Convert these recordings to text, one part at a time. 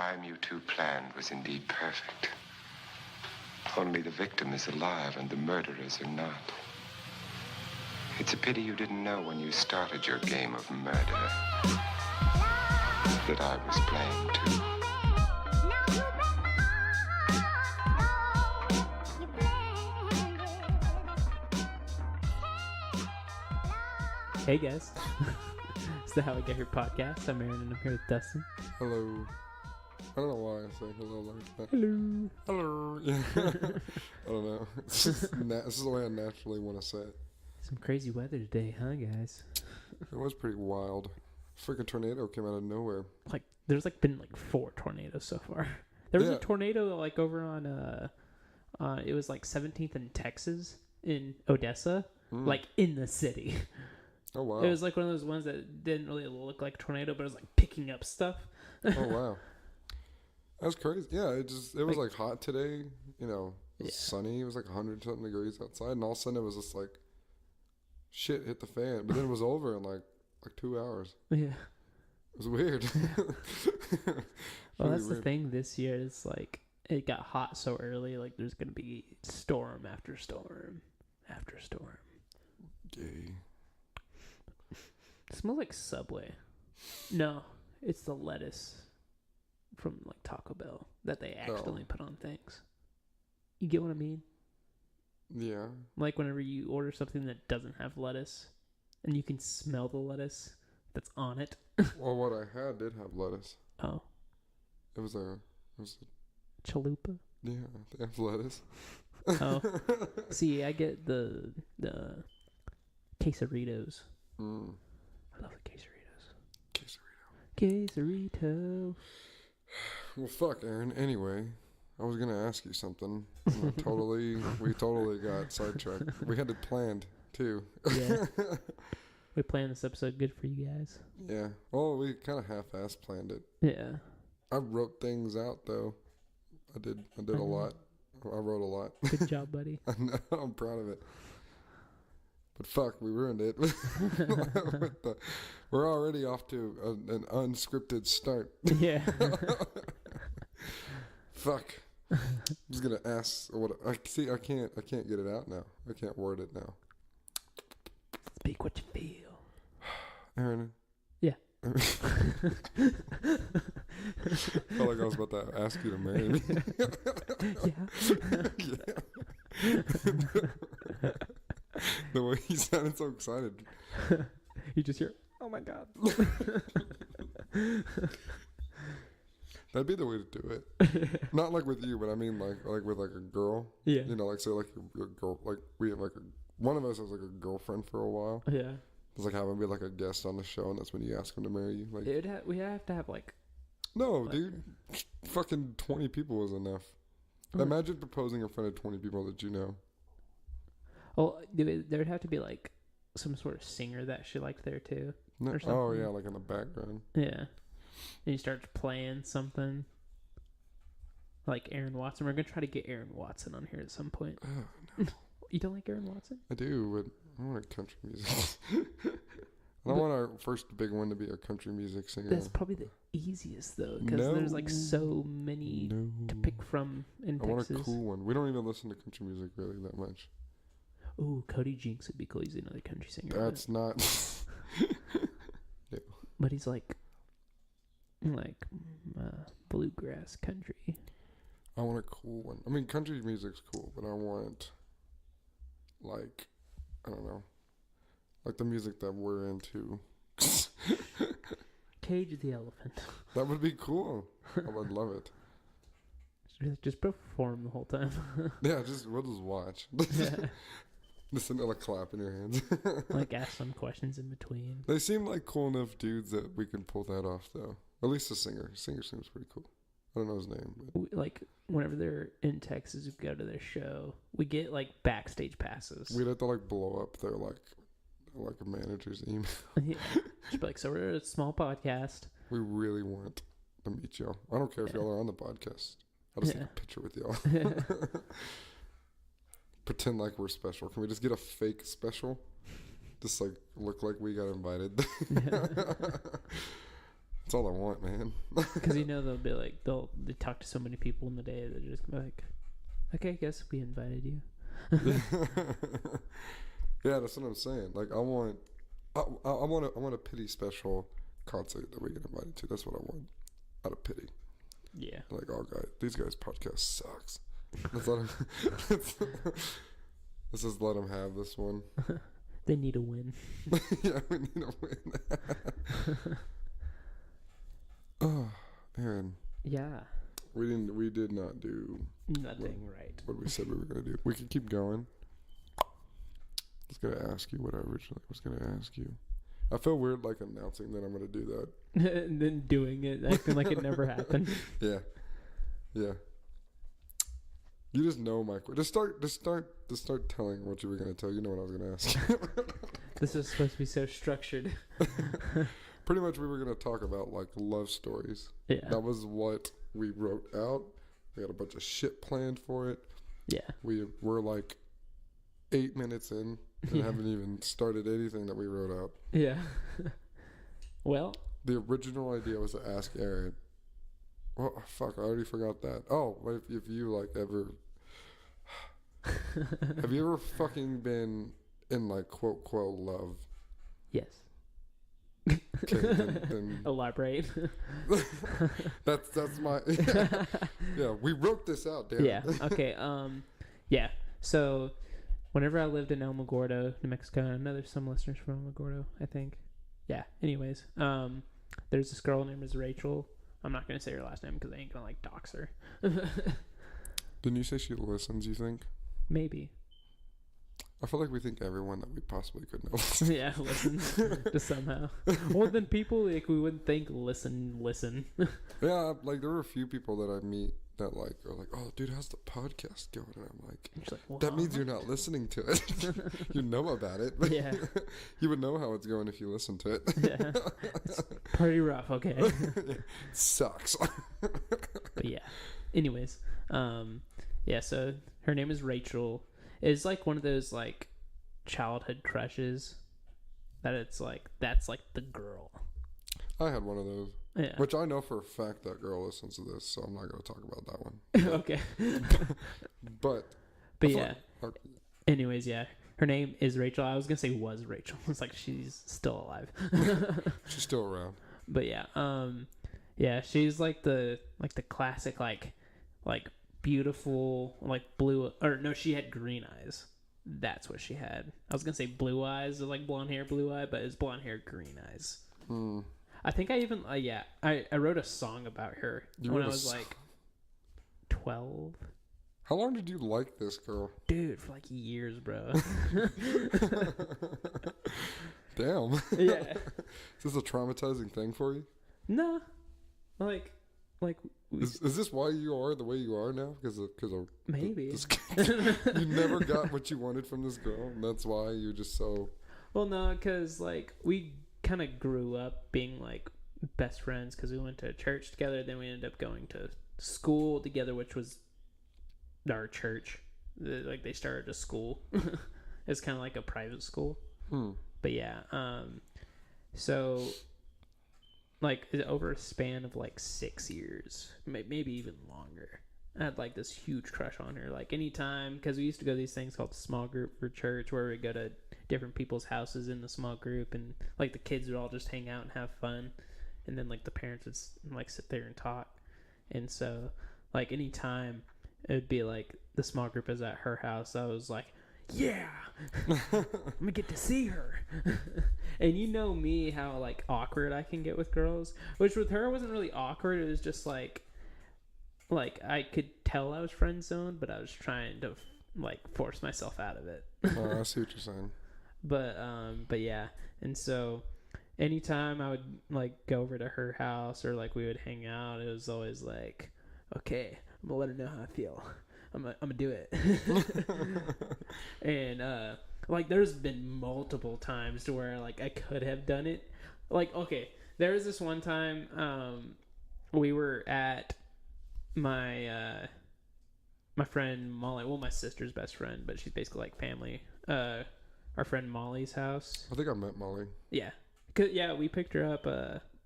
crime you two planned was indeed perfect. Only the victim is alive and the murderers are not. It's a pity you didn't know when you started your game of murder that I was playing too. Hey guys, it's the How I Get Here podcast. I'm Aaron and I'm here with Dustin. Hello. I don't know why I say hello like that. Hello. Hello. Yeah. I don't know. It's just this is the way I naturally want to say it. Some crazy weather today, huh, guys? It was pretty wild. Freaking tornado came out of nowhere. There's been 4 tornadoes so far. There was a tornado over on it was 17th in Texas in Odessa, in the city. Oh wow. It was one of those ones that didn't really look like a tornado, but it was picking up stuff. Oh wow. That's crazy. Yeah, it was hot today. You know, it was sunny. It was 100 something degrees outside, and all of a sudden it was just shit hit the fan. But then it was over in like 2 hours. Yeah. It was weird. Well, that's weird. The thing this year is it got hot so early. There's gonna be storm after storm after storm. Gay. It smells like Subway. No, it's the lettuce from Taco Bell that they accidentally put on things. You get what I mean? Yeah. Whenever you order something that doesn't have lettuce, and you can smell the lettuce that's on it. Well, what I had did have lettuce. Oh. It was a chalupa? Yeah, they have lettuce. Oh. See, I get the quesaritos. I love the quesaritos. Quesarito. Well, fuck, Aaron. Anyway, I was gonna ask you something. We totally got sidetracked. We had it planned too. Yeah. We planned this episode good for you guys. Yeah. Well, we kind of half-ass planned it. Yeah. I wrote things out though. I did a lot. I wrote a lot. Good job, buddy. I know. I'm proud of it. But fuck, we ruined it. We're already off to an unscripted start. Yeah. Fuck. I was gonna ask what I see. I can't get it out now. I can't word it now. Speak what you feel, Aaron. Yeah. I felt like I was about to ask you to marry me. Yeah. The way you sounded so excited. You just hear, oh my God. That'd be the way to do it. Not with you, but I mean with a girl. Yeah. You know, say your girl, we have one of us has a girlfriend for a while. Yeah. It's having be a guest on the show, and that's when you ask him to marry you. We have to have No, dude. Fucking 20 people was enough. Imagine proposing in front of 20 people that you know. Well, there'd have to be some sort of singer that she liked there too. No, or something. Oh yeah, in the background. Yeah. And you start playing something like Aaron Watson. We're gonna try to get Aaron Watson on here at some point. Oh no. You don't like Aaron Watson? I do, but I want country music. I don't want our first big one to be a country music singer. That's probably the easiest though, because there's so many to pick from in Texas. I want a cool one. We don't even listen to country music really that much. Oh, Cody Jinks would be cool. He's another country singer. That's not. No. But he's bluegrass country. I want a cool one. I mean, country music's cool, but I want I don't know, the music that we're into. Cage the Elephant. That would be cool. I would love it. Just perform the whole time. Yeah, we'll just watch. Yeah. Listen to clap in your hands. Ask some questions in between. They seem like cool enough dudes that we can pull that off, though. At least the singer. Singer seems pretty cool. I don't know his name. But. Whenever they're in Texas, we go to their show. We get backstage passes. We'd have to blow up their a manager's email. Yeah. Just be so we're a small podcast. We really want to meet y'all. I don't care if y'all are on the podcast. I'll just take a picture with y'all. Yeah. Pretend we're special. Can we just get a fake special? Just look like we got invited. That's all I want, man. Because they'll be like they talk to so many people in the day that they're just gonna be like, okay, I guess we invited you. Yeah, that's what I'm saying. Like, I want a pity special concert that we get invited to. That's what I want, out of pity. Yeah. Like, oh, these guys' podcast sucks. Let's let them. Let's just let them have this one. They need a win. Yeah, we need a win. Oh, Aaron. Yeah. We did not do nothing right. What we said we were gonna do. We can keep going. I was gonna ask you what I originally was gonna ask you. I feel weird like announcing that I'm gonna do that. And then doing it, acting like it never happened. Yeah. Yeah. You just know my just start telling what you were gonna tell. You know what I was gonna ask you. This was supposed to be so structured. Pretty much we were gonna talk about like love stories. Yeah. That was what we wrote out. We had a bunch of shit planned for it. Yeah. We're like 8 minutes in and haven't even started anything that we wrote out. Yeah. Well, the original idea was to ask Aaron. Oh, fuck, I already forgot that. Oh, if you like ever have you ever fucking been in like quote love? Yes. Okay, then elaborate. that's my yeah. We wrote this out, damn. Yeah. Okay. Yeah. So, whenever I lived in Alamogordo, New Mexico, I know there's some listeners from Alamogordo, I think. Yeah. Anyways, there's this girl named Rachel. I'm not gonna say her last name because I ain't gonna like dox her. Didn't you say she listens? You think? Maybe. I feel like we think everyone that we possibly could know. Yeah, listens to somehow. Well, then people like we wouldn't think listen. Yeah, like there were a few people that I meet that like are like, oh, dude, how's the podcast going? And I'm like, well, that means you're not listening to it. You know about it. But yeah. You would know how it's going if you listen to it. Yeah. It's pretty rough, okay. It sucks. But yeah. Anyways, yeah, so her name is Rachel. It's like one of those like childhood crushes that it's like that's like the girl. I had one of those. Yeah. Which I know for a fact that girl listens to this, so I'm not going to talk about that one. Okay. But yeah. Anyways, yeah. Her name is Rachel. I was going to say was Rachel. It's like she's still alive. She's still around. But yeah. Yeah, she's like the classic like beautiful like blue, or no, she had green eyes. That's what she had. I was gonna say blue eyes, like blonde hair, blue eye, but it's blonde hair, green eyes. I think I even I wrote a song about her when I was like 12. How long did you like this girl? Dude, for like years, bro. Damn. Yeah. Is this a traumatizing thing for you? No, like. Is this why you are the way you are now? Because of maybe you never got what you wanted from this girl, and that's why you're just so. Well, no, because like we kind of grew up being like best friends because we went to church together. Then we ended up going to school together, which was our church. Like they started a school. It's kind of like a private school. But yeah, so. Like over a span of like 6 years, maybe even longer, I had like this huge crush on her. Like anytime, because we used to go to these things called small group for church, where we go to different people's houses in the small group, and like the kids would all just hang out and have fun, and then like the parents would like sit there and talk. And so like anytime it would be like the small group is at her house, I was like, yeah, I'm gonna get to see her. And you know me, how like awkward I can get with girls, which with her wasn't really awkward. It was just like I could tell I was friend zoned, but I was trying to like force myself out of it. Oh, I see what you're saying. But yeah, and so anytime I would like go over to her house or like we would hang out, it was always like, okay, I'm gonna let her know how I feel. I'm gonna do it. And like there's been multiple times to where like I could have done it. Like, okay, there was this one time we were at my my friend Molly, well, my sister's best friend, but she's basically like family, our friend Molly's house. I think I met Molly. Yeah, 'cause, yeah, we picked her up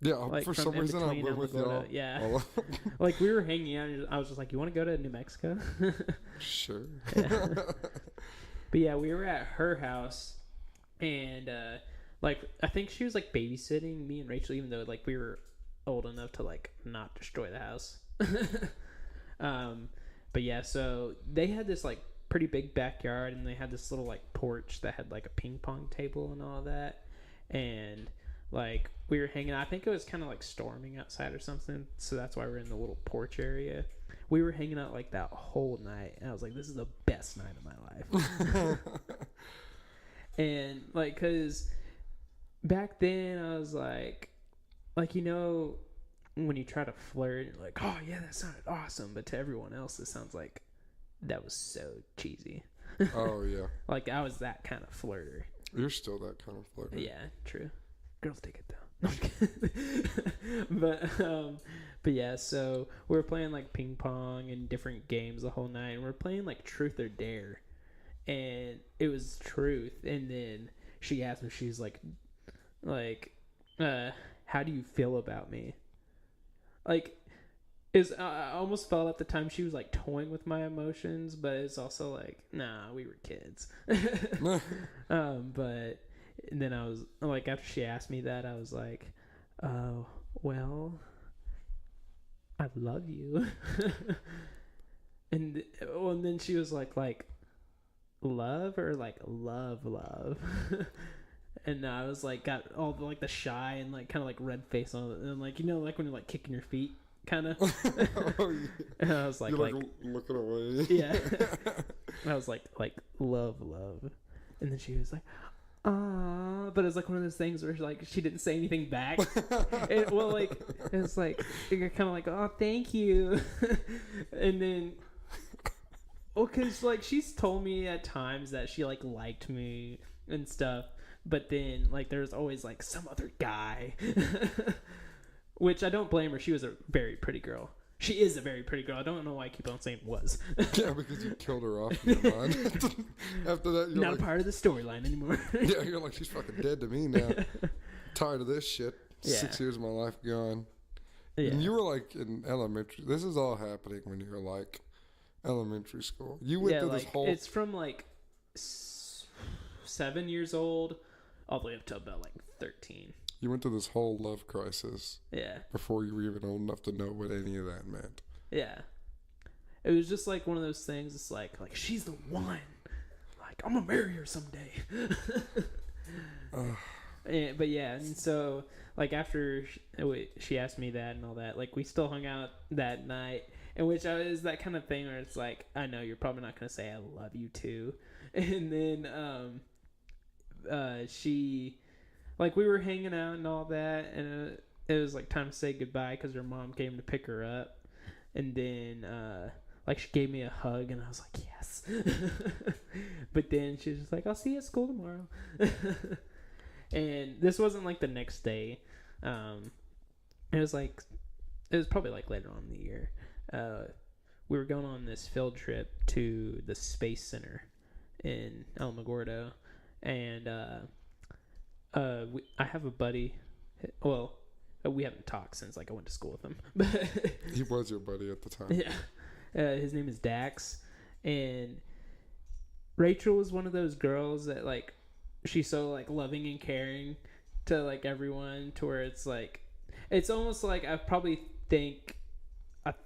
Yeah, Like for from some in reason I between went with Alamogordo. y'all. Yeah. Like we were hanging out, and I was just like, "You want to go to New Mexico?" Sure. Yeah. But yeah, we were at her house, and like I think she was like babysitting me and Rachel, even though like we were old enough to like not destroy the house. But yeah, so they had this like pretty big backyard, and they had this little like porch that had like a ping pong table and all that, and like we were hanging out. I think it was kind of like storming outside or something, so that's why we're in the little porch area. We were hanging out like that whole night, and I was like, this is the best night of my life. And like, cause back then I was like you know, when you try to flirt, you're like, oh yeah, that sounded awesome, but to everyone else it sounds like that was so cheesy. Oh yeah. Like I was that kind of flirter. You're still that kind of flirter. Yeah, true. Girls take it though. But yeah, so we were playing like ping pong and different games the whole night, and we were playing like truth or dare, and it was truth. And then she asked me, she's like how do you feel about me? Like, I almost felt at the time she was like toying with my emotions, but it's also like, nah, we were kids. But and then I was like, after she asked me that, I was like, oh, well, I love you. And then she was like love or like love. And I was like, got all the, like the shy and like kind of like red face on it, and like, you know, like when you're like kicking your feet, kind of. Oh, yeah. And I was like, you're like looking away. Yeah. I was like love, and then she was like, ah, but it was like one of those things where like she didn't say anything back. It was like you're kind of like, oh, thank you, and then. Well, cause like she's told me at times that she like liked me and stuff, but then like there's always like some other guy, which I don't blame her. She was a very pretty girl. She is a very pretty girl. I don't know why I keep on saying was. Yeah, because you killed her off in your mind. After that, you're not like, a part of the storyline anymore. Yeah, you're like, she's fucking dead to me now. Tired of this shit. Yeah. 6 years of my life gone. Yeah. And you were like in elementary. This is all happening when you were like elementary school. You went through this whole. It's from like 7 years old all the way up to about like 13. You went through this whole love crisis. Yeah. Before you were even old enough to know what any of that meant. Yeah. It was just like one of those things. It's like she's the one. Like, I'm gonna marry her someday. But yeah, and so like after she asked me that and all that, like we still hung out that night, in which I was that kind of thing where it's like, I know you're probably not gonna say I love you too, and then she, like, we were hanging out and all that, and it was like time to say goodbye because her mom came to pick her up, and then like she gave me a hug, and I was like, yes. But then she was just like, I'll see you at school tomorrow. And this wasn't like the next day. It was probably like later on in the year. We were going on this field trip to the Space Center in Alamogordo, and I have a buddy. Well, we haven't talked since like I went to school with him. But he was your buddy at the time. Yeah, his name is Dax, and Rachel was one of those girls that like she's so like loving and caring to like everyone, to where it's like it's almost like I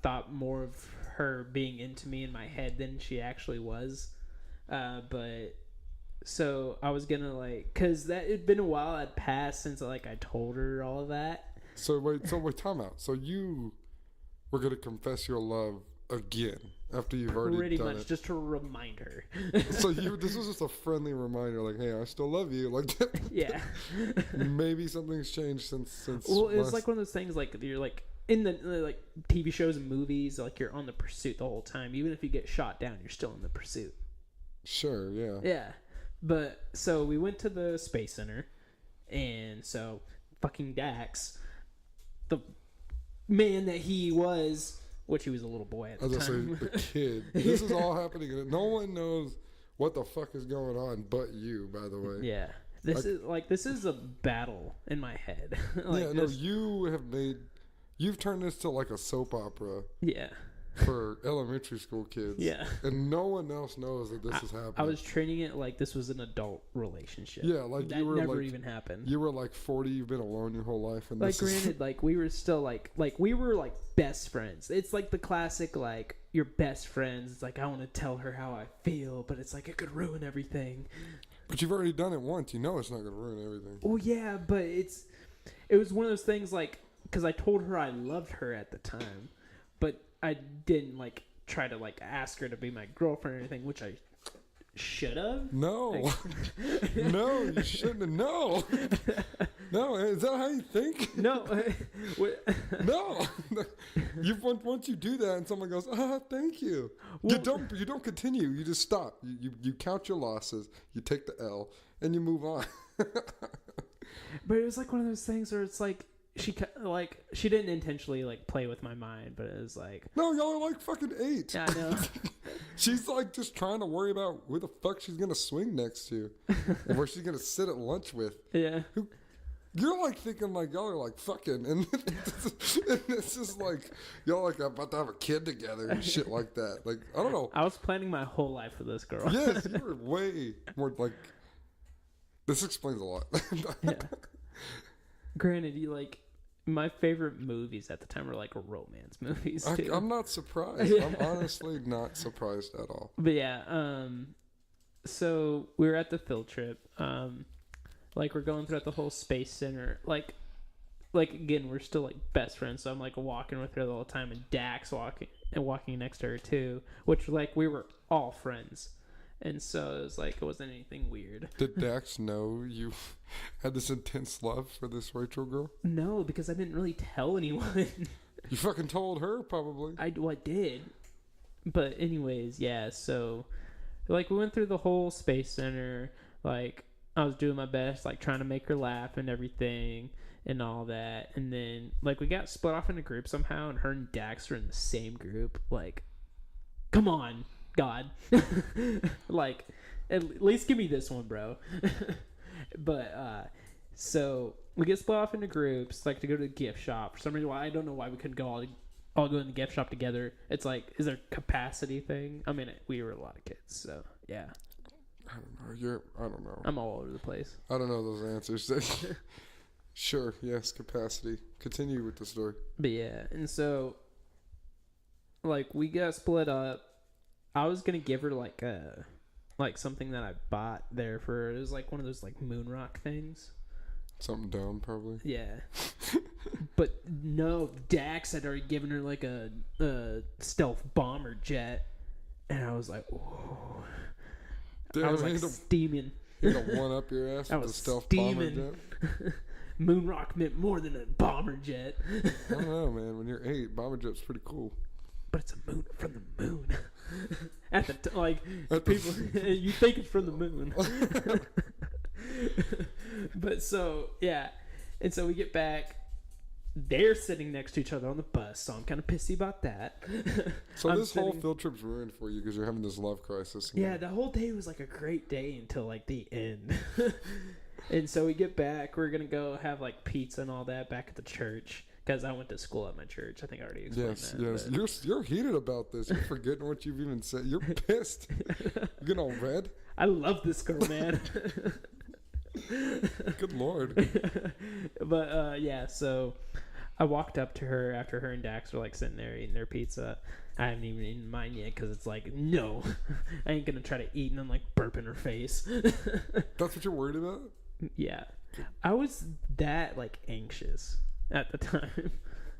thought more of her being into me in my head than she actually was. But so I was gonna like, cause that it'd been a while had passed since like I told her all of that. So wait, time out. So you were gonna confess your love again after you've already pretty done much it. just to remind her. So this was just a friendly reminder, like, hey, I still love you, like that. Yeah. Maybe something's changed since. Well, it's like one of those things like you're like in the like TV shows and movies, like you're on the pursuit the whole time. Even if you get shot down, you're still in the pursuit. Sure. Yeah. Yeah. But so we went to the Space Center, and so fucking Dax, the man that he was, which he was a little boy at the time. I was gonna say, the kid. This is all happening, and no one knows what the fuck is going on but you, by the way. Yeah. This is a battle in my head. Like, yeah, no, you've turned this to like a soap opera. Yeah. For elementary school kids. Yeah. And no one else knows that this is happening. I was treating it like this was an adult relationship. Yeah, like that you were never like, even happened. You were like 40, you've been alone your whole life. And like, this granted, is... like, we were still like we were like best friends. It's like the classic, like, you're best friends. It's like, I want to tell her how I feel, but it's like, it could ruin everything. But you've already done it once. You know it's not going to ruin everything. Well, yeah, but it was one of those things, like, because I told her I loved her at the time, but I didn't, like, try to, like, ask her to be my girlfriend or anything, which I should have. No. No, you shouldn't have. No. No, is that how you think? No. No. Once you do that and someone goes, thank you. Well, you don't continue. You just stop. You count your losses. You take the L and you move on. But it was like one of those things where it's like, she didn't intentionally like play with my mind, but it was like, no, y'all are like fucking 8. Yeah, I know. She's like just trying to worry about who the fuck she's gonna swing next to, and where she's gonna sit at lunch with. Yeah. You're like thinking like y'all are like fucking, and this is like y'all like about to have a kid together and shit like that. Like I don't know. I was planning my whole life for this girl. Yes, you were way more like. This explains a lot. Yeah. Granted, my favorite movies at the time were like romance movies too. I'm not surprised. I'm honestly not surprised at all. But yeah, so we were at the field trip. Like we're going throughout the whole space center. Like again, we're still like best friends. So I'm like walking with her the whole time, and Dax walking next to her too. Which like we were all friends. And so it was like, it wasn't anything weird. Did Dax know you had this intense love for this Rachel girl? No, because I didn't really tell anyone. You fucking told her, probably. I did. But anyways, yeah, so, like, we went through the whole space center. Like, I was doing my best, like, trying to make her laugh and everything and all that. And then, like, we got split off in a group somehow, and her and Dax were in the same group. Like, come on. God. Like, at least give me this one, bro. But so we get split off into groups, like to go to the gift shop. For some reason, I don't know why we couldn't go all go in the gift shop together. It's like, is there a capacity thing? I mean, we were a lot of kids, so yeah. I don't know. I don't know. I'm all over the place. I don't know those answers. Sure, yes, capacity. Continue with the story. But yeah, and so like we got split up. I was gonna give her like something that I bought there for her. It was like one of those like moon rock things. Something dumb, probably. Yeah. But no, Dax had already given her like a stealth bomber jet, and I was like, "Ooh." Damn, I was like steaming. You gonna one up your ass with the stealth bomber jet? Moon rock meant more than a bomber jet. I don't know, man. When you're 8, bomber jet's pretty cool. But it's a moon from the moon. People, you think it's from the moon. But so yeah, and so we get back. They're sitting next to each other on the bus, so I'm kind of pissy about that. So this whole field trip's ruined for you because you're having this love crisis. Yeah, the whole day was like a great day until like the end. And so we get back. We're gonna go have like pizza and all that back at the church. Because I went to school at my church. I think I already explained that. Yes. You're heated about this. You're forgetting what you've even said. You're pissed. You're getting all red. I love this girl, man. Good Lord. But, yeah, so I walked up to her after her and Dax were, like, sitting there eating their pizza. I haven't even eaten mine yet because it's like, no. I ain't going to try to eat and then, like, burp in her face. That's what you're worried about? Yeah. I was that, like, anxious at the time.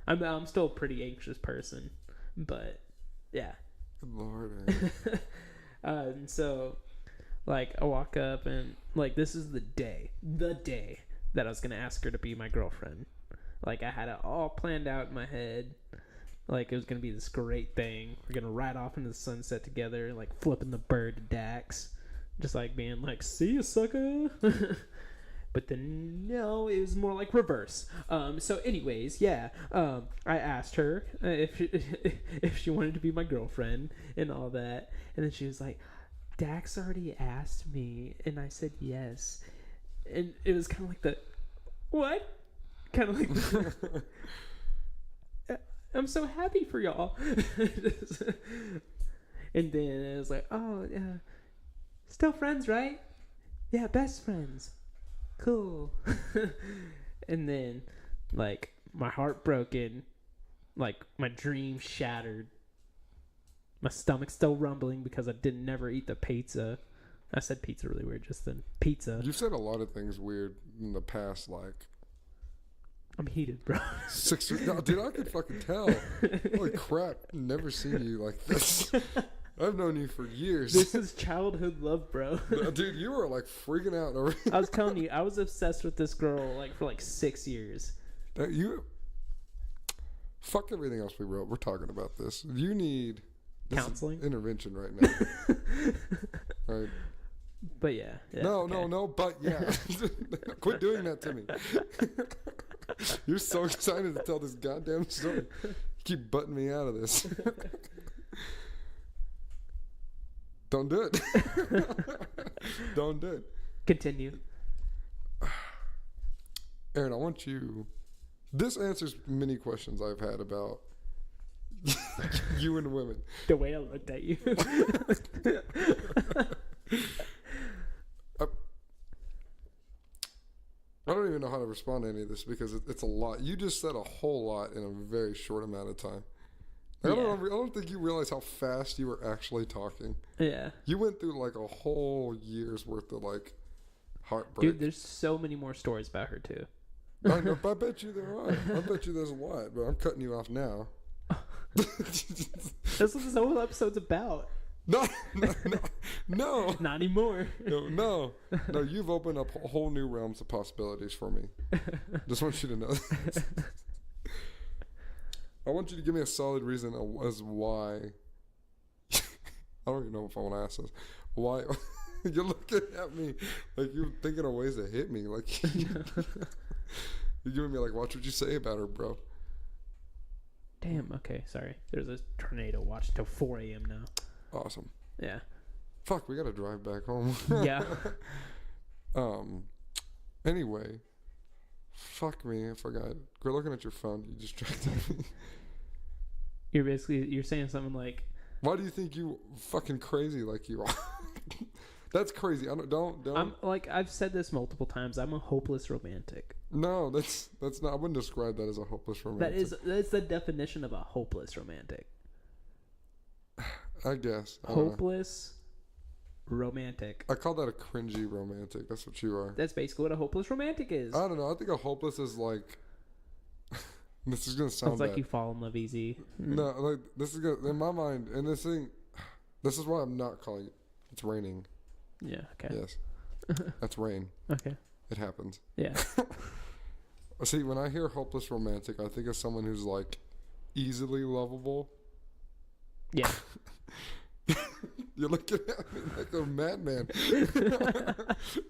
I'm still a pretty anxious person, but yeah. Good Lord. And so like I walk up and like this is the day that I was gonna ask her to be my girlfriend. Like I had it all planned out in my head. Like it was gonna be this great thing. We're gonna ride off into the sunset together, like flipping the bird to Dax, just like being like, "See you, sucker." But then, no, it was more like reverse. So anyways, yeah, I asked her if she wanted to be my girlfriend and all that. And then she was like, Dax already asked me. And I said yes. And it was kind of like the, what? Kind of like, I'm so happy for y'all. And then it was like, oh, yeah, still friends, right? Yeah, best friends. Cool. And then, like, my heart broken, like, my dream shattered. My stomach's still rumbling because I didn't never eat the pizza. I said pizza really weird just then. Pizza. You've said a lot of things weird in the past, like... I'm heated, bro. 6 years. No, dude, I could fucking tell. Holy crap. Never seen you like this. I've known you for years. This is childhood love, bro. Dude, you were like freaking out over. I was telling you, I was obsessed with this girl like for like 6 years. You. Fuck everything else we wrote. We're talking about this. You need Counseling? Intervention right now. Right. But yeah. No, but yeah. Quit doing that to me. You're so excited to tell this goddamn story. You keep butting me out of this. Don't do it. Don't do it. Continue. Aaron, I want you... This answers many questions I've had about you and women. The way I looked at you. I don't even know how to respond to any of this because it's a lot. You just said a whole lot in a very short amount of time. I don't think you realize how fast you were actually talking. Yeah. You went through like a whole year's worth of like heartbreak. Dude, there's so many more stories about her too. I know, but I bet you there are. I bet you there's a lot, but I'm cutting you off now. That's what this whole episode's about. No. Not anymore. No. You've opened up whole new realms of possibilities for me. Just want you to know that. I want you to give me a solid reason as why. I don't even know if I want to ask this. Why you're looking at me like you're thinking of ways to hit me? Like you're giving me like, watch what you say about her, bro. Damn. Okay. Sorry. There's a tornado watch till 4 a.m. now. Awesome. Yeah. Fuck, we gotta drive back home. Yeah. Anyway, fuck me, I forgot. Quit looking at your phone. You distracted me. You're saying something like, why do you think you fucking crazy like you are? That's crazy. Don't. I'm like, I've said this multiple times. I'm a hopeless romantic. No, that's not. I wouldn't describe that as a hopeless romantic. That's the definition of a hopeless romantic. I guess. Hopeless romantic. I call that a cringy romantic. That's what you are. That's basically what a hopeless romantic is. I don't know. I think a hopeless is like. This is gonna sound Sounds bad. like you fall in love easy. No, like this is gonna, in my mind, and this thing. This is why I'm not calling it. It's raining. Yeah. Okay. Yes. That's rain. Okay. It happens. Yeah. See, when I hear hopeless romantic, I think of someone who's like easily lovable. Yeah. You're looking at me like a madman.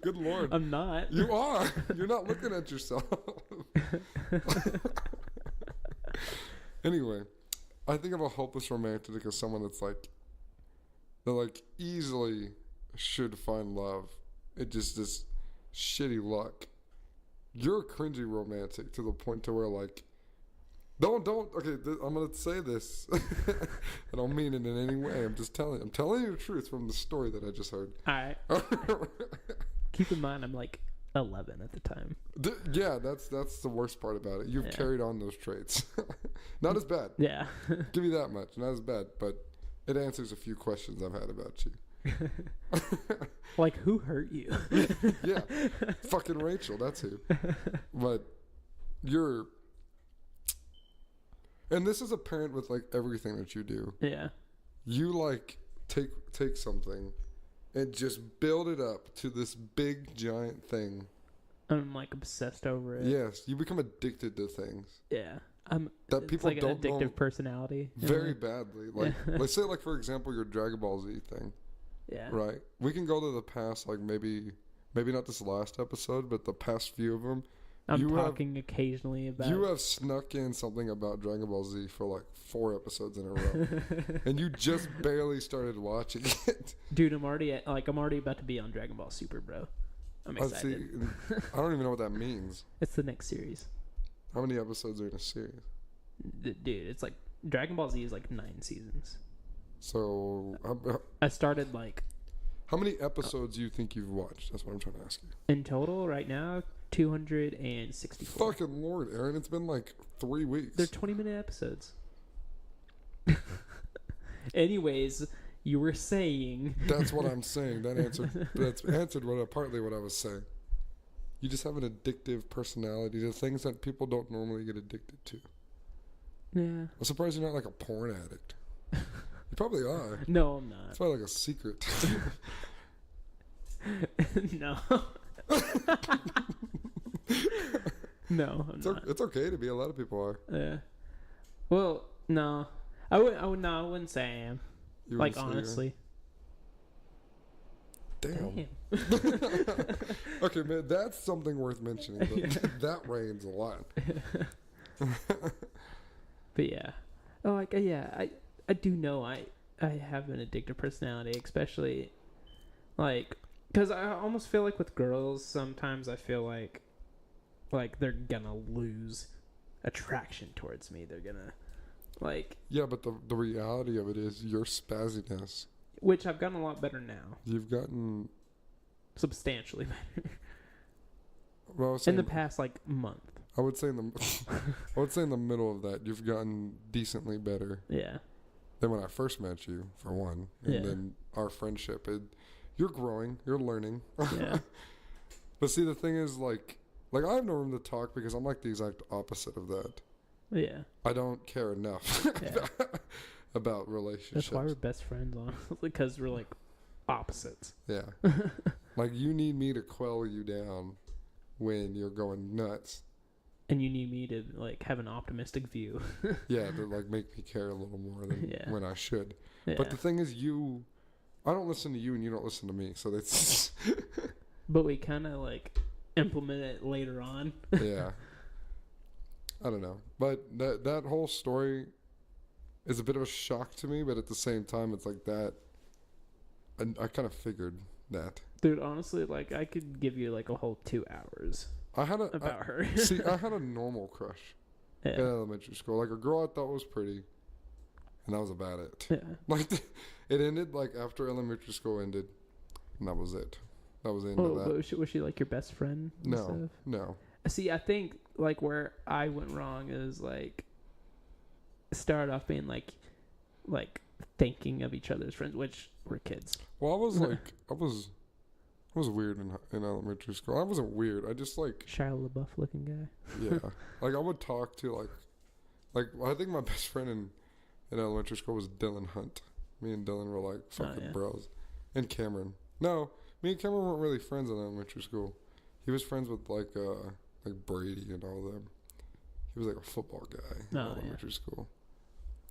Good Lord. I'm not. You are. You're not looking at yourself. Anyway, I think of a hopeless romantic as someone that's like, that like easily should find love. It just this shitty luck. You're a cringy romantic to the point to where like, don't. Okay, I'm gonna say this. I don't mean it in any way. I'm telling you the truth from the story that I just heard. All right. Keep in mind, I'm like 11 at the time. Yeah, that's the worst part about it. You've carried on those traits. Not as bad. Yeah. Give me that much. Not as bad, but it answers a few questions I've had about you. Like, who hurt you? Yeah. Fucking Rachel, that's who. But you're... And this is apparent with, like, everything that you do. Yeah. You, like, take something and just build it up to this big, giant thing. I'm, like, obsessed over it. Yes. You become addicted to things. Yeah. That people it's like don't an addictive know personality. very badly. Like, let's say, like, for example, your Dragon Ball Z thing. Yeah. Right. We can go to the past, like, maybe not this last episode, but the past few of them. I'm talking occasionally about... You have snuck in something about Dragon Ball Z for, like, 4 episodes in a row. And you just barely started watching it. Dude, I'm already about to be on Dragon Ball Super, bro. I'm See, excited. I don't even know what that means. It's the next series. How many episodes are in a series? Dude, it's like Dragon Ball Z is like 9 seasons. So, I started like how many episodes do you think you've watched? That's what I'm trying to ask you. in total right now 264. Fucking Lord, Aaron, it's been like 3 weeks. They're 20-minute episodes. Anyways, you were saying. That's what I'm saying. That's answered partly what I was saying. You just have an addictive personality to things that people don't normally get addicted to. Yeah. I'm surprised you're not like a porn addict. You probably are. No, I'm not. It's probably like a secret. No. No, I'm not. It's okay to be. A lot of people are. Yeah. Well, no. I wouldn't say I am. You Like, wouldn't say honestly. Damn. Okay, man, that's something worth mentioning. That rains a lot. But yeah. Oh, like, yeah, I do know I have an addictive personality, especially, like, because I almost feel like with girls, sometimes I feel like they're gonna lose attraction towards me. They're gonna, like... Yeah, but the reality of it is your spazziness. Which I've gotten a lot better now. You've gotten... Substantially better. Well, in the past, like, month. I would say in the middle of that, you've gotten decently better. Yeah. Than when I first met you, for one. And then our friendship. You're growing. You're learning. Yeah. But see, the thing is, like I have no room to talk because I'm like the exact opposite of that. Yeah. I don't care enough about relationships. That's why we're best friends, honestly, because we're, like, opposites. Yeah. Like, you need me to quell you down when you're going nuts. And you need me to, like, have an optimistic view. Yeah, to, like, make me care a little more than when I should. Yeah. But the thing is, I don't listen to you and you don't listen to me, so that's... But we kind of, like, implement it later on. Yeah. I don't know. But that whole story is a bit of a shock to me, but at the same time, it's like that... And I kind of figured that. Dude, honestly, like, I could give you, like, a whole 2 hours about her. See, I had a normal crush in elementary school. Like, a girl I thought was pretty, and that was about it. Yeah. Like, it ended, like, after elementary school ended, and that was it. That was the end of that. But was she, like, your best friend? No. See, I think, like, where I went wrong is, like, started off being, like, thinking of each other's friends, which were kids. Well, I was like, I was weird in elementary school. I wasn't weird. I just like Shia LaBeouf looking guy. Yeah, like I would talk to like I think my best friend in elementary school was Dylan Hunt. Me and Dylan were like fucking bros, and Cameron. No, me and Cameron weren't really friends in elementary school. He was friends with like Brady and all of them. He was like a football guy in elementary school.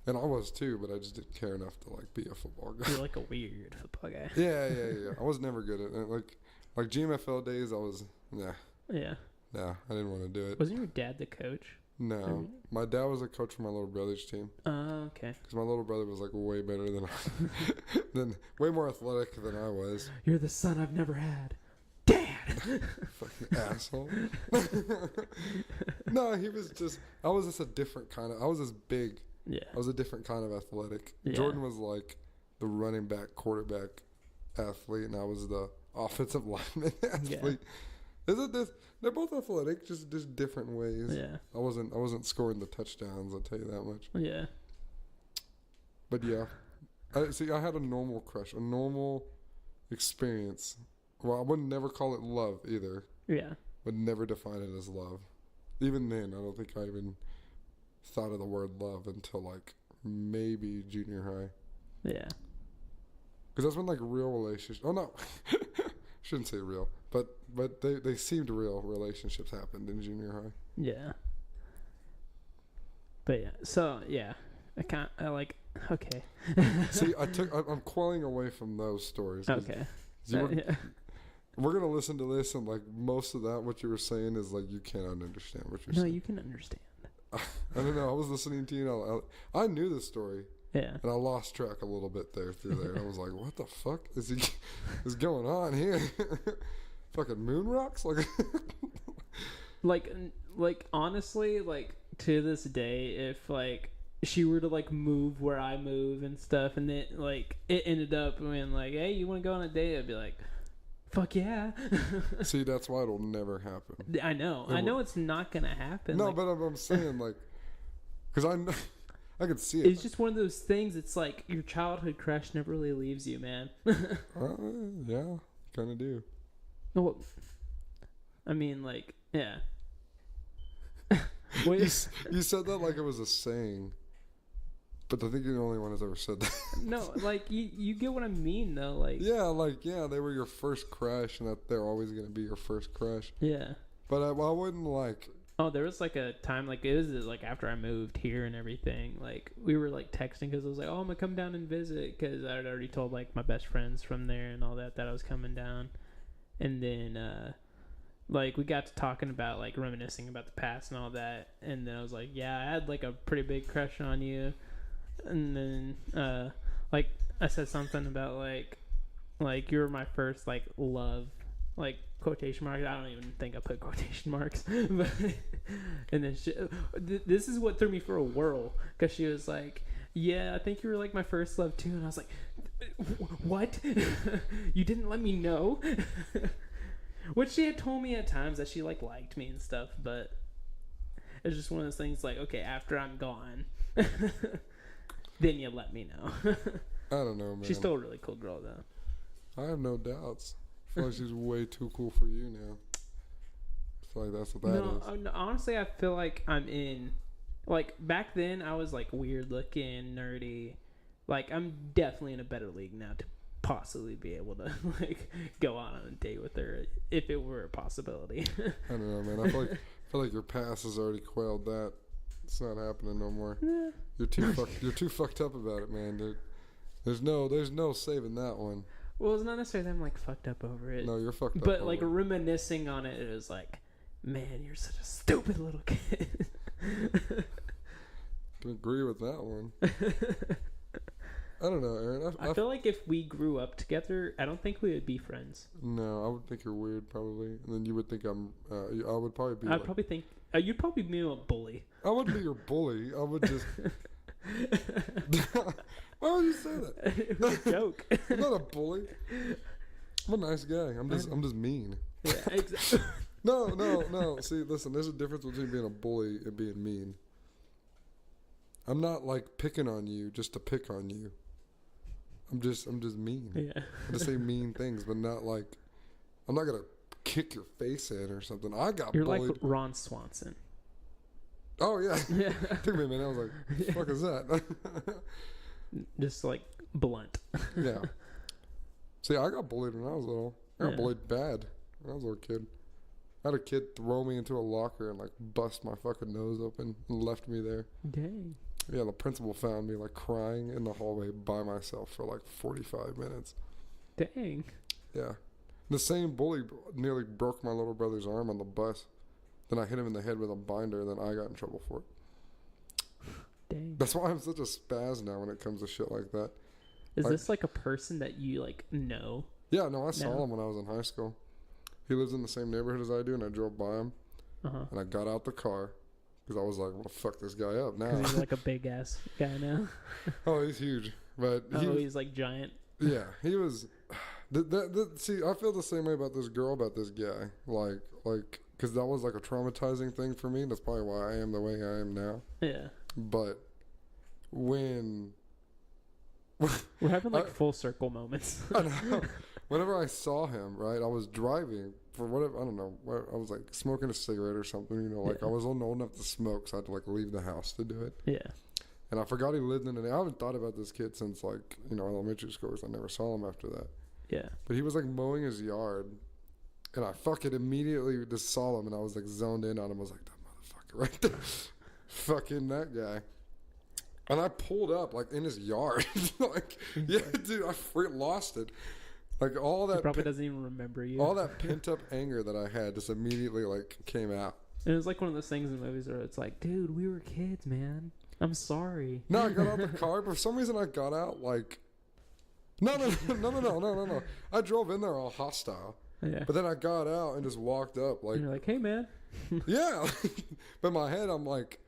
And I was too, but I just didn't care enough to like be a football guy. You're like a weird football guy. Yeah. I was never good at it. Like GMFL days, I was Yeah, I didn't want to do it. Wasn't your dad the coach? No, my dad was a coach for my little brother's team. Oh, okay. Because my little brother was like way better than way more athletic than I was. You're the son I've never had. Dad. Fucking asshole. No, he was just. I was just a different kind of. I was just big. Yeah. I was a different kind of athletic. Yeah. Jordan was like the running back, quarterback athlete, and I was the offensive lineman athlete. Yeah. They're both athletic, just different ways. Yeah. I wasn't scoring the touchdowns, I'll tell you that much. Yeah. But yeah. I had a normal crush, a normal experience. Well, I would never call it love either. Yeah. Would never define it as love. Even then, I don't think I even thought of the word love until like maybe junior high. Yeah. Because that's when like real relationships. Oh no, shouldn't say real, but they seemed real relationships happened in junior high. Yeah. But yeah, so yeah, okay. See, I'm quelling away from those stories. Okay. We're gonna listen to this, and like most of that, what you were saying is like you cannot understand what you're saying. No, you can understand. I don't know. I was listening to you, and I knew the story. Yeah. And I lost track a little bit through there. I was like, "What the fuck is going on here?" fucking moon rocks? Like honestly, like to this day, if like she were to like move where I move and stuff, and then like it ended up being like, hey, you want to go on a date? I'd be like, fuck yeah. See, that's why it'll never happen. I know it's not gonna happen. No, like, but I'm saying like, because I can see it. it's just one of those things. It's like your childhood crush never really leaves you, man. Yeah, kind of do. Well, I mean, like, yeah. You said that like it was a saying, but I think you're the only one who's ever said that. No, like you get what I mean though. Like yeah, they were your first crush, and that they're always gonna be your first crush. yeah. But I wouldn't like. Oh, there was like a time, like it was like after I moved here and everything. Like we were like texting because I was like, oh, I'm gonna come down and visit because I had already told like my best friends from there and all that I was coming down, and then like we got to talking about like reminiscing about the past and all that, and then I was like, yeah, I had like a pretty big crush on you, and then like I said something about like you were my first like love, like quotation marks. I don't even think I put quotation marks, but and then this is what threw me for a whirl because she was like, yeah, I think you were like my first love too, and I was like, what? You didn't let me know. Which she had told me at times that she like liked me and stuff, but it's just one of those things like, okay, after I'm gone, then you let me know. I don't know, man. She's still a really cool girl though. I have no doubts. I feel like she's way too cool for you now. I feel like that's what that is. No, honestly, I feel like I'm in. Like back then, I was like weird looking, nerdy. Like I'm definitely in a better league now to possibly be able to like go on a date with her if it were a possibility. I don't know, man. I feel like your past has already quelled that. It's not happening no more. Yeah. You're too fucked up about it, man, dude. There's no saving that one. Well, it's not necessarily that I'm like fucked up over it. No, you're fucked up. But like reminiscing on it, it was like, man, you're such a stupid little kid. Can agree with that one. I don't know, Aaron. I feel like if we grew up together, I don't think we would be friends. No, I would think you're weird, probably, and then you would think I'm. I would probably be. I'd probably think you'd probably be a bully. I wouldn't be your bully. I would just. Why would you say that? It was a joke. I'm not a bully. I'm a nice guy. I'm just mean. Yeah, exactly. No. See, listen. There's a difference between being a bully and being mean. I'm not like picking on you just to pick on you. I'm just mean. Yeah. I just say mean things, but not like I'm not gonna kick your face in or something. You're bullied. Like Ron Swanson. Oh yeah. Yeah. Took me a minute. I was like, "What the fuck is that?" Just like blunt. Yeah. See, I got bullied when I was little. I got bullied bad when I was a little kid. I had a kid throw me into a locker and like bust my fucking nose open and left me there. Dang. Yeah, the principal found me like crying in the hallway by myself for like 45 minutes. Dang. Yeah. The same bully nearly broke my little brother's arm on the bus. Then I hit him in the head with a binder, then I got in trouble for it. Dang. That's why I'm such a spaz now when it comes to shit like that. Is this like a person that you like know? Yeah, no, I saw him when I was in high school. He lives in the same neighborhood as I do, and I drove by him. And I got out the car because I was like, well, fuck this guy up now. He's like a big ass guy now. Oh, he's huge. But he's like giant. Yeah, he was. See, I feel the same way about this girl, about this guy. Like, because that was like a traumatizing thing for me. That's probably why I am the way I am now. Yeah. But when we're having like full circle moments. I know. Whenever I saw him, right, I was driving for whatever, I don't know, I was like smoking a cigarette or something, you know, like I was old enough to smoke, so I had to like leave the house to do it. Yeah. And I forgot he lived in it. I haven't thought about this kid since like, you know, elementary school, because I never saw him after that. Yeah. But he was like mowing his yard, and I fucking immediately just saw him, and I was like zoned in on him. I was like, that motherfucker right there. Fucking that guy. And I pulled up like in his yard. Like, yeah, dude, I lost it. Like all that. He probably doesn't even remember you. All that pent up anger that I had just immediately like came out. And it was like one of those things in movies where it's like, dude, we were kids, man. I'm sorry. No, I got out the car, but for some reason I got out like. No. I drove in there all hostile. Yeah. But then I got out and just walked up like, And you're like, hey, man. yeah. But in my head, I'm like,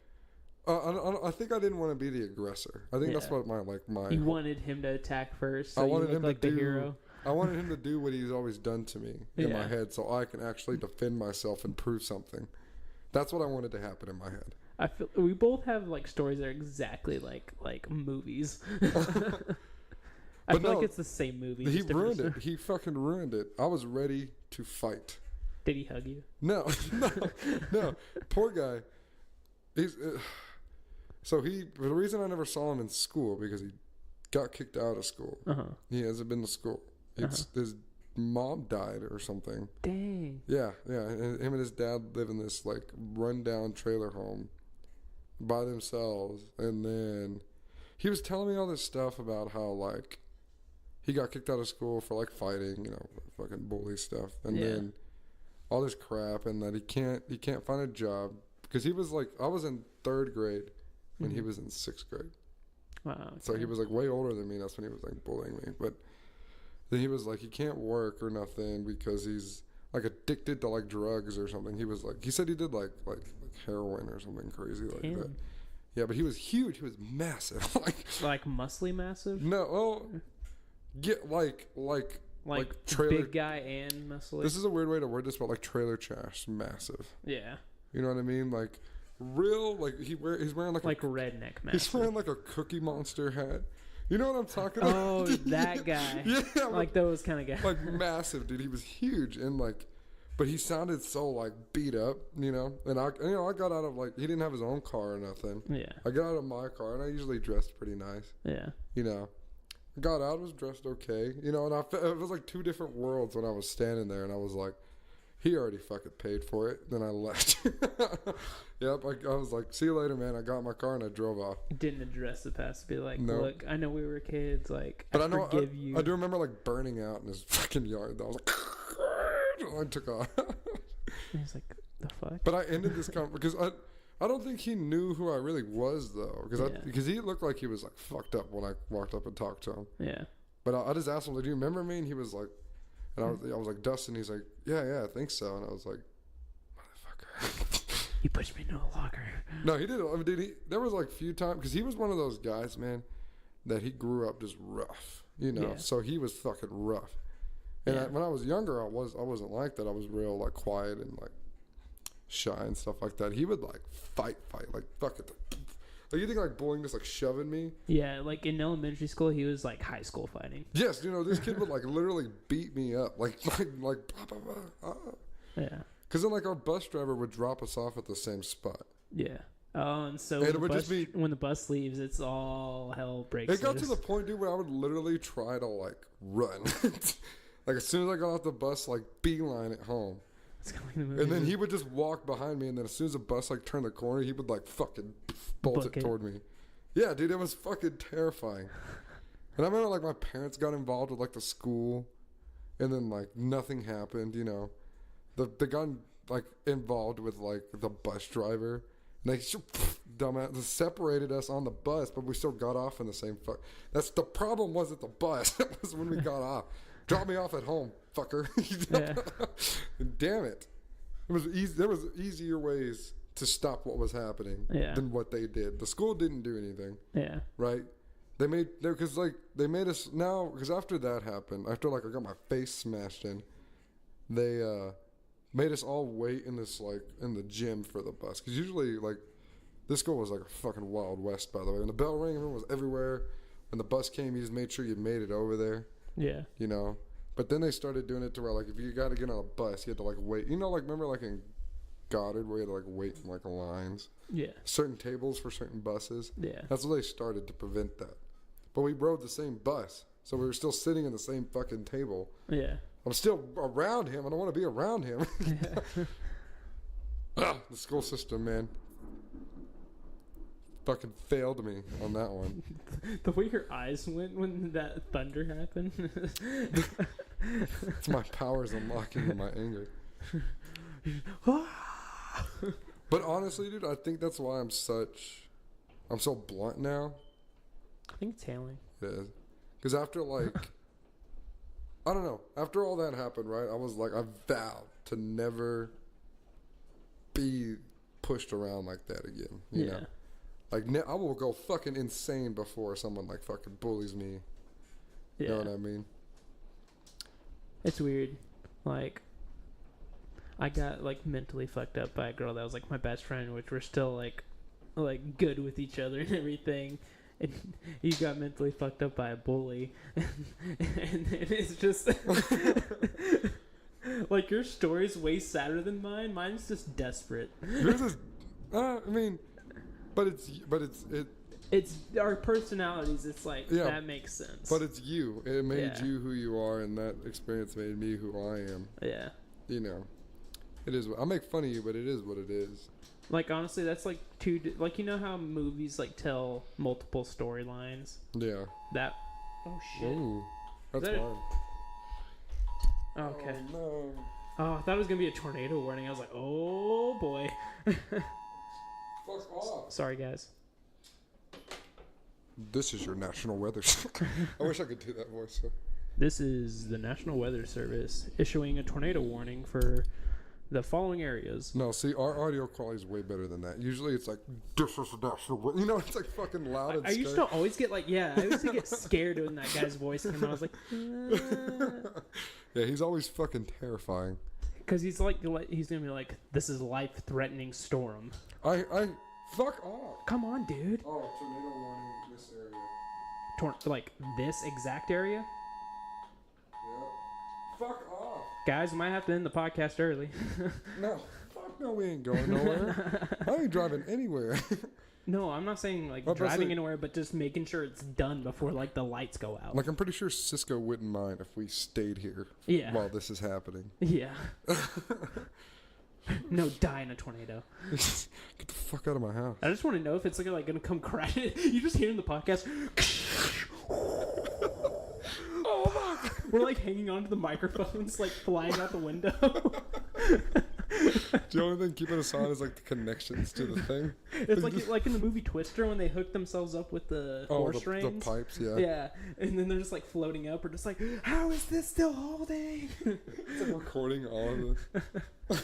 I think I didn't want to be the aggressor. I think that's Yeah. what my. You wanted him to attack first, so I you wanted look him like to the do. hero. I wanted him to do what he's always done to me in my Yeah. head, so I can actually defend myself and prove something. That's what I wanted to happen in my head. I feel we both have like stories that are exactly like movies. I feel like it's the same movie. He just different ruined it. story. He fucking ruined it. I was ready to fight. Did he hug you? No, no. Poor guy. He's so the reason I never saw him in school because he got kicked out of school. He hasn't been to school. His mom died or something. Dang. Yeah. And him and his dad live in this like rundown trailer home by themselves. And then he was telling me all this stuff about how like he got kicked out of school for like fighting, fucking bully stuff, and then all this crap, and that he can't find a job because he was like, I was in 3rd grade when he was in 6th grade. Wow. Okay. So he was like way older than me. That's when he was like bullying me. But then he was like, he can't work or nothing because he's like addicted to like drugs or something. He was like, he said he did like heroin or something crazy like that. Yeah, but he was huge. He was massive. like muscly massive. No, well, get like trailer. Big guy and muscly. This is a weird way to word this, but like trailer trash, massive. Yeah. You know what I mean? Like real, like he's wearing like redneck massive. He's wearing like a Cookie Monster hat. You know what I'm talking about? Oh, that guy. Yeah, like those kind of guys. Like massive, dude. He was huge and like, but he sounded so like beat up, And I got out of like he didn't have his own car or nothing. Yeah. I got out of my car and I usually dressed pretty nice. Yeah. I got out, was dressed okay, and it was like 2 different worlds when I was standing there, and I was like, he already fucking paid for it. Then I left. Yep, I was like, see you later, man. I got in my car and I drove off. Didn't address the past. Be like, No. look, I know we were kids. Like, But forgive you. I do remember like burning out in his fucking yard. I was like, I took off. And he's like, the fuck? But I ended this because I don't think he knew who I really was though, because he looked like he was like fucked up when I walked up and talked to him. Yeah. But I just asked him, like, do you remember me? And he was like, and I was like, Dustin. He's like, yeah, I think so. And I was like, motherfucker. He pushed me into a locker. No, he didn't. I mean, there was like a few times because he was one of those guys, man, that he grew up just rough, Yeah. So he was fucking rough. And when I was younger, I wasn't like that. I was real like quiet and like shy and stuff like that. He would like fight, like fuck it. Like you think like bullying, just like shoving me? Yeah, like in elementary school, he was like high school fighting. Yes, this kid would like literally beat me up, like blah, blah, blah. Yeah. Because then like our bus driver would drop us off at the same spot. Yeah. Oh, and so And it would just be, when the bus leaves, it's all hell breaks it got loose. to the point, dude, where I would literally try to like run. Like as soon as I got off the bus, like beeline it home. It's kind of like the movie. And then he would just walk behind me, and then as soon as the bus like turned the corner, he would like fucking bolt it toward me. Yeah, dude, it was fucking terrifying. And I remember like my parents got involved with like the school, and then like nothing happened. They got like involved with like the bus driver. And they dumbass separated us on the bus, but we still got off in the same fuck. That's the problem. Wasn't the bus? It was when we got off. Drop me off at home, fucker. Yeah. Damn it. It was easy. There was easier ways to stop what was happening than what they did. The school didn't do anything. Yeah. Right? They made us now, because after that happened, after like I got my face smashed in, they made us all wait in this like in the gym for the bus. Because usually like this school was like a fucking Wild West, by the way. When the bell rang, everyone was everywhere. When the bus came, you just made sure you made it over there. Yeah. But then they started doing it to where like if you got to get on a bus, you had to like wait. Like remember like in Goddard where you had to like wait in like lines. Yeah. Certain tables for certain buses. Yeah. That's what they started to prevent that. But we rode the same bus, so we were still sitting in the same fucking table. Yeah. I'm still around him. I don't want to be around him. The school system, man. Fucking failed me on that one. The way your eyes went when that thunder happened. It's my powers unlocking in my anger. But honestly, dude, I think that's why I'm so blunt now. I think it's hailing. It is. Because after like, I don't know. After all that happened, right? I was like, I vowed to never be pushed around like that again. You know? Like, I will go fucking insane before someone, like, fucking bullies me. You know what I mean? It's weird. Like, I got, like, mentally fucked up by a girl that was, like, my best friend, which we're still, like good with each other and everything. And you got mentally fucked up by a bully. And it's just... like, your story's way sadder than mine. Mine's just desperate. Yours is... I mean... But it's our personalities. It's like, that makes sense. But it's you. It made you who you are, and that experience made me who I am. Yeah. You know, it is. I make fun of you, but it is what it is. Like, honestly, that's like like, you know how movies like tell multiple storylines? Yeah. That. Oh shit. Ooh, that's that fine. Okay. Oh, no. Oh, I thought it was gonna be a tornado warning. I was like, oh boy. Fuck off. Sorry, guys. This is your national weather. I wish I could do that voice. This is the National Weather Service issuing a tornado warning for the following areas. No, see, our audio quality is way better than that. Usually it's like, this is national weather. You know, it's like fucking loud and I used to always get like, I used to get scared when that guy's voice came out. I was like, Yeah, he's always fucking terrifying. Because he's like, he's going to be like, this is life-threatening storm. Fuck off. Come on, dude. Oh, tornado warning in this area. Like, this exact area? Yeah. Fuck off. Guys, we might have to end the podcast early. No. Fuck no, we ain't going nowhere. I ain't driving anywhere. No, I'm not saying, like, driving anywhere, but just making sure it's done before, like, the lights go out. Like, I'm pretty sure Cisco wouldn't mind if we stayed here while this is happening. Yeah. No, die in a tornado. Get the fuck out of my house. I just want to know if it's like gonna come crashing. You just hear in the podcast. Oh my! We're like hanging onto the microphones, like flying out the window. The only thing keeping us on is like the connections to the thing. It's like in the movie Twister when they hook themselves up with the horse reins. The pipes, yeah. Yeah, and then they're just like floating up. We're just like, how is this still holding? It's like recording all of this.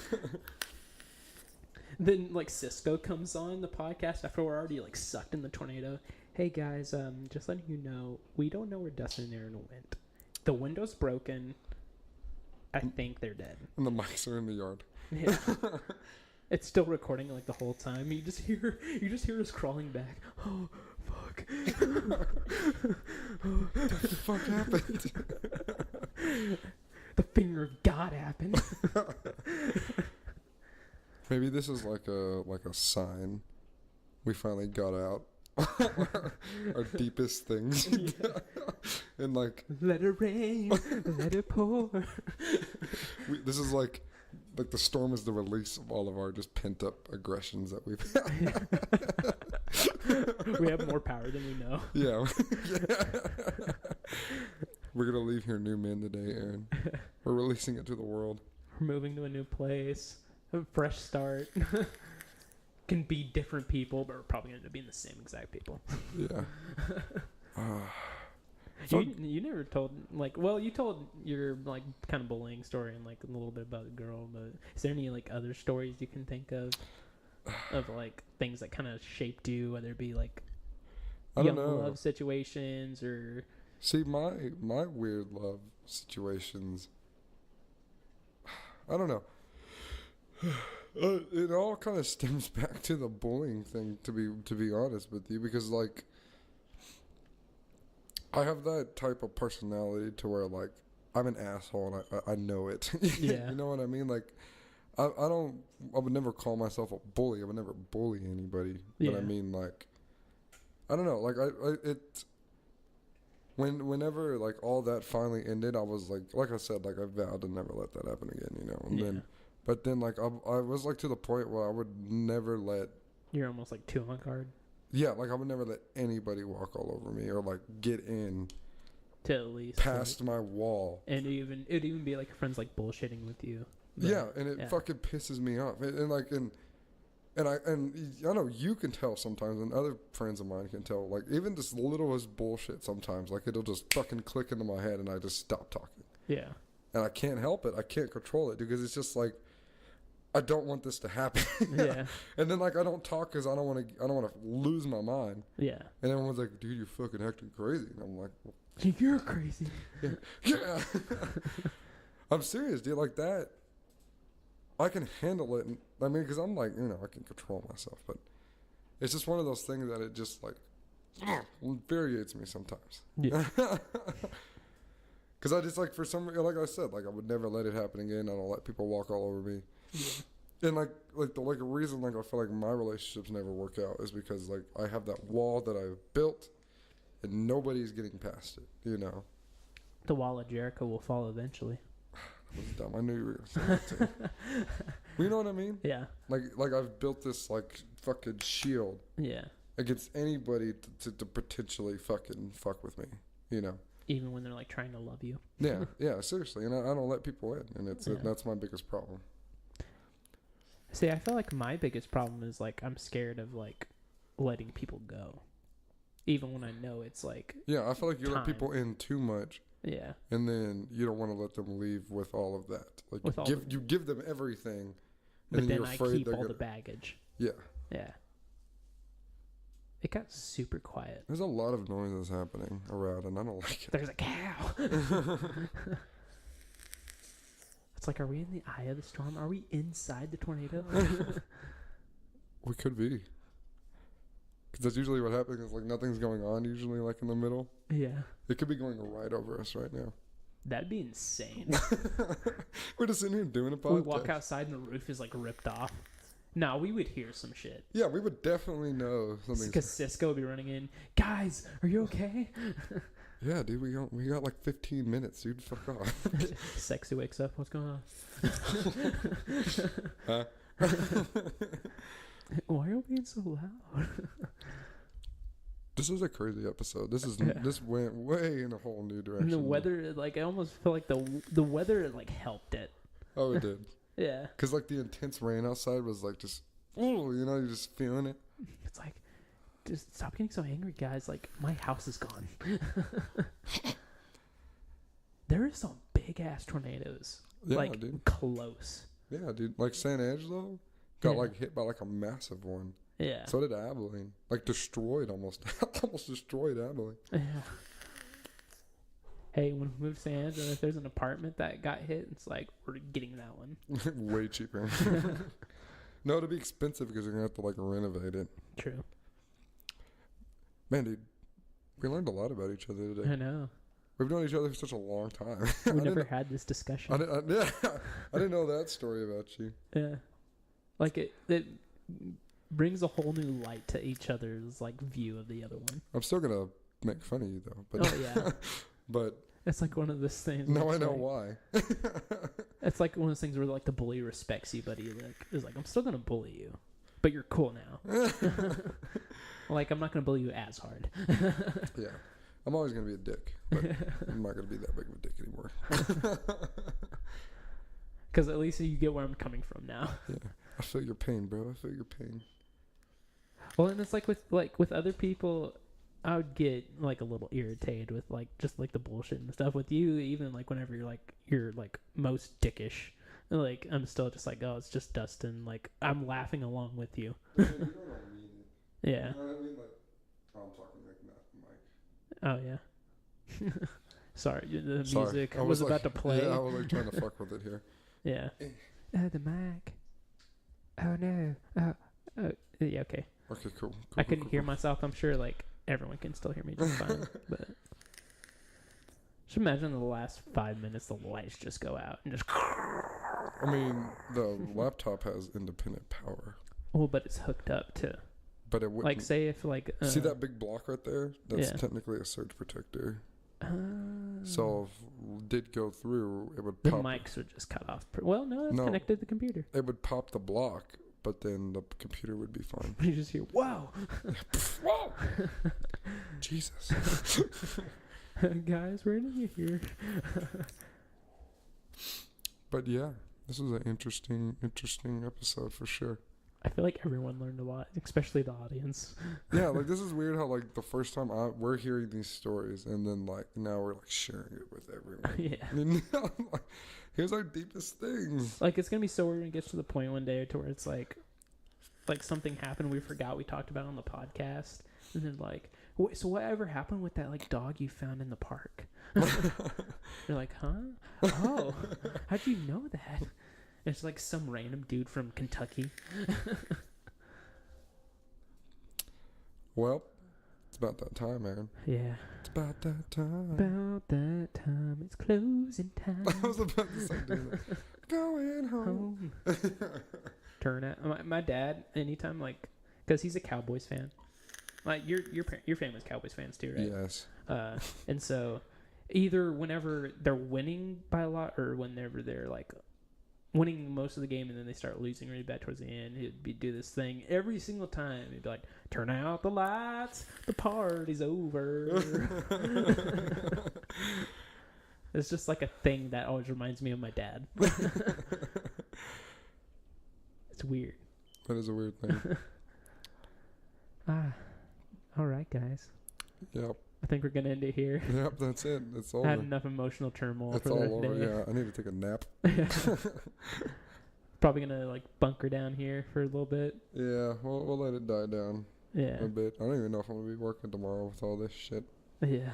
Then like Cisco comes on the podcast after we're already like sucked in the tornado. Hey guys, just letting you know, we don't know where Dustin and Aaron went. The window's broken. I think they're dead. And the mics are in the yard. Yeah. It's still recording like the whole time. You just hear us crawling back. Oh fuck. What the fuck happened? The finger of God happened. Maybe this is like a sign. We finally got out. Our deepest things. Yeah. And like, let it rain, let it pour. This is like the storm is the release of all of our just pent up aggressions that we've had. We have more power than we know. Yeah. We're gonna leave here new men today, Aaron. We're releasing it to the world. We're moving to a new place, a fresh start. Can be different people, but we're probably going to be the same exact people. Yeah. You never told, like, well, you told your, like, kind of bullying story and, like, a little bit about the girl, but is there any, like, other stories you can think of, like, things that kind of shaped you, whether it be, like, young love situations or... See, my weird love situations, I don't know. It all kind of stems back to the bullying thing, to be honest with you, because like I have that type of personality to where like I'm an asshole and I know it. Yeah. You know what I mean? Like I would never call myself a bully. I would never bully anybody. Yeah. But I mean like I don't know. Like whenever like all that finally ended, I was like I said, like I vowed to never let that happen again. You know, and But then, like, I was, like, to the point where I would never let... You're almost, like, too on guard. Yeah, like, I would never let anybody walk all over me or, like, get in... To at least... Past my wall. And it'd even be, like, your friends, like, bullshitting with you. But, yeah, and it fucking pisses me off. And I know you can tell sometimes, and other friends of mine can tell, like, even this littlest bullshit sometimes, like, it'll just fucking click into my head and I just stop talking. Yeah. And I can't help it. I can't control it because it's just like, I don't want this to happen. Yeah. And then like I don't talk because I don't want to lose my mind. Yeah. And everyone's like, dude, you're fucking acting crazy. And I'm like, well, You're crazy. yeah. I'm serious, dude. Like that, I can handle it. And, I mean, because I'm like, I can control myself. But it's just one of those things that it just like infuriates me sometimes. Yeah. Because I just like, for some reason, like I said, like I would never let it happen again. I don't let people walk all over me. Yeah. And like a reason like I feel like my relationships never work out is because like I have that wall that I've built and nobody's getting past it, The wall of Jericho will fall eventually. That was dumb. I knew you were gonna say that too. Well, you know what I mean? Yeah. Like I've built this like fucking shield Yeah. against anybody to potentially fucking fuck with me, Even when they're like trying to love you. Yeah, seriously. And I don't let people in, and that's my biggest problem. See, I feel like my biggest problem is like I'm scared of like letting people go, even when I know it's like. Yeah, I feel like you let people in too much. Yeah. And then you don't want to let them leave with all of that. Like you give them everything, but and then you're I afraid keep they're all gonna. the baggage. Yeah. Yeah. It got super quiet. There's a lot of noises happening around, and I don't like it. There's a cow. It's like, are we in the eye of the storm? Are we inside the tornado? We could be. Because that's usually what happens. Is like nothing's going on usually, like in the middle. Yeah. It could be going right over us right now. That'd be insane. We're just sitting here doing a podcast. We walk outside and the roof is like ripped off. No, we would hear some shit. Yeah, we would definitely know something. Because Cisco would be running in. Guys, are you okay? Yeah, dude, we got like 15 minutes, dude. Fuck off. Sexy wakes up. What's going on? Huh? Why are you being so loud? This is a crazy episode. This went way in a whole new direction. And the weather, like, I almost feel like the weather like helped it. Oh, it did. Yeah. Because like the intense rain outside was like just, ooh, you're just feeling it. It's like, just stop getting so angry, guys. Like, my house is gone. There are some big ass tornadoes. Yeah, like, dude. close. Yeah, dude. Like San Angelo got like hit by like a massive one. Yeah. So did Abilene. Like destroyed almost. Almost destroyed Abilene. Yeah. Hey, when we move to San Angelo, if there's an apartment that got hit, it's like, we're getting that one. Way cheaper. No, it'll be expensive because you're going to have to like renovate it. True. Man, dude, we learned a lot about each other today. I know. We've known each other for such a long time. We never had this discussion. I didn't know that story about you. Yeah. Like, it brings a whole new light to each other's, like, view of the other one. I'm still going to make fun of you, though. But Oh, yeah. But it's like one of those things. now I know why. It's like one of those things where, like, the bully respects you, but he, like, is like, I'm still going to bully you. But you're cool now. Like, I'm not going to bully you as hard. Yeah. I'm always going to be a dick, but I'm not going to be that big of a dick anymore. Because at least you get where I'm coming from now. Yeah. I feel your pain, bro. I feel your pain. Well, and it's like with other people, I would get like a little irritated with like just like the bullshit and stuff. With you, even like whenever you're like most dickish, like I'm still just like, oh, it's just Dustin. Like I'm laughing along with you. You don't mean it. Yeah. You know what I mean? Like, I'm talking like that, Mike. Oh yeah. Sorry, the Sorry. music I was like, about to play. Yeah, I was like trying to fuck with it here. Yeah. The mic. Oh no. Oh. Yeah. Okay. Okay, cool. I couldn't hear myself. I'm sure like everyone can still hear me just fine. But just imagine the last 5 minutes the lights just go out and just. I mean, the laptop has independent power. Well, but it's hooked up to. But it wouldn't. Like, say if like. See that big block right there? That's Yeah. technically a surge protector. So if it did go through, it would the pop. mics would just cut off. Well, no, it's No. connected to the computer. It would pop the block, but then the computer would be fine. You just hear, "Wow, Whoa! Jesus. guys, we're gonna here." But yeah, this was an interesting episode for sure. I feel like everyone learned a lot, especially the audience. Yeah, like this is weird how like the first time we're hearing these stories, and then like now we're like sharing it with everyone. Yeah. I mean, like, here's our deepest things. Like it's gonna be so weird when it gets to the point one day to where it's like something happened we forgot we talked about on the podcast, and then like, so whatever happened with that like dog you found in the park? You're like, huh? Oh, how'd you know that? It's like some random dude from Kentucky. Well, it's about that time, Aaron. Yeah. It's about that time. About that time. It's closing time. I was about to say, dude, going home. Turn out. My dad, anytime like, because he's a Cowboys fan. Like your family's Cowboys fans too, right? Yes. And so either whenever they're winning by a lot, or whenever they're like winning most of the game and then they start losing really bad towards the end, he'd do this thing every single time. He'd be like, turn out the lights, the party's over. It's just like a thing that always reminds me of my dad. It's weird. That is a weird thing. All right, guys. Yep. I think we're gonna end it here. Yep, that's it. It's over. I had enough emotional turmoil It's for all the over. day. Yeah, I need to take a nap. Probably gonna like bunker down here for a little bit. Yeah, we'll let it die down Yeah. a bit. I don't even know if I'm gonna be working tomorrow with all this shit. Yeah.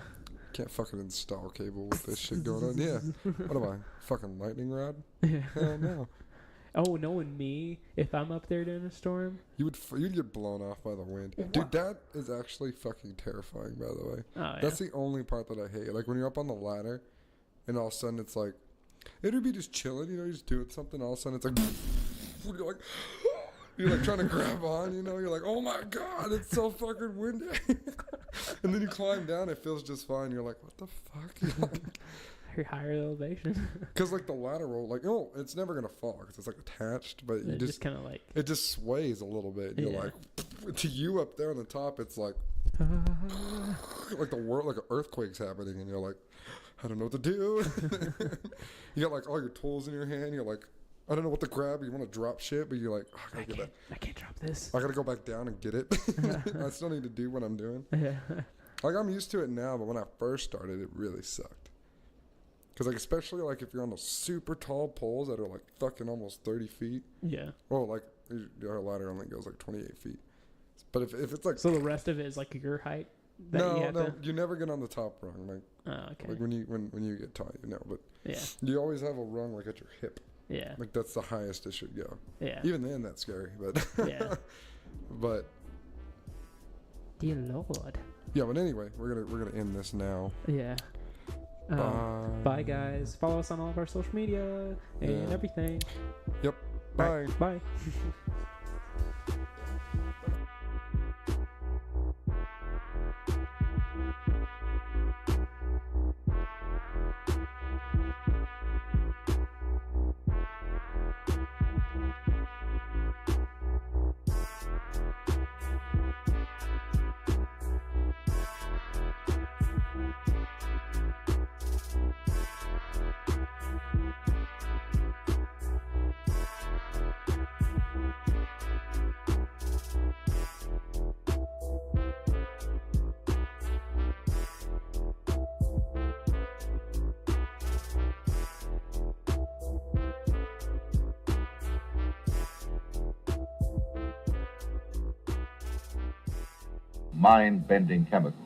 Can't fucking install cable with this shit going on. Yeah. What am I? Fucking lightning rod? Yeah. Hell no. Oh, knowing me, if I'm up there during a storm. You'd get blown off by the wind. Dude, that is actually fucking terrifying, by the way. Oh, yeah. That's the only part that I hate. Like when you're up on the ladder and all of a sudden it's like, it'd be just chilling, you know, you're just doing something, all of a sudden it's like, you're like trying to grab on, you know, you're like, oh my God, it's so fucking windy. And then you climb down, it feels just fine. You're like, what the fuck? Your higher elevation. Because like the ladder roll, like, oh, it's never going to fall because it's like attached, but you It just kind of like. it just sways a little bit. You're like, to you up there on the top, it's like, like the world, like an earthquake's happening, and you're like, I don't know what to do. You got like all your tools in your hand. You're like, I don't know what to grab. You want to drop shit, but you're like, oh, I can't drop this. I gotta go back down and get it. I still need to do what I'm doing. Yeah. Like I'm used to it now, but when I first started, it really sucked. Cause like especially like if you're on those super tall poles that are like fucking almost 30 feet. Yeah. Well, like our ladder only goes like 28 feet. But if it's like so the rest of it is like your height. You never get on the top rung. Like okay. like when you get taught, you know. But yeah, you always have a rung like at your hip. Yeah. Like that's the highest it should go. Yeah. Even then, that's scary. But yeah. But dear Lord. Yeah. But anyway, we're gonna end this now. Yeah. Bye, guys. Follow us on all of our social media and everything. Yep. Bye. Bye. mind-bending chemicals.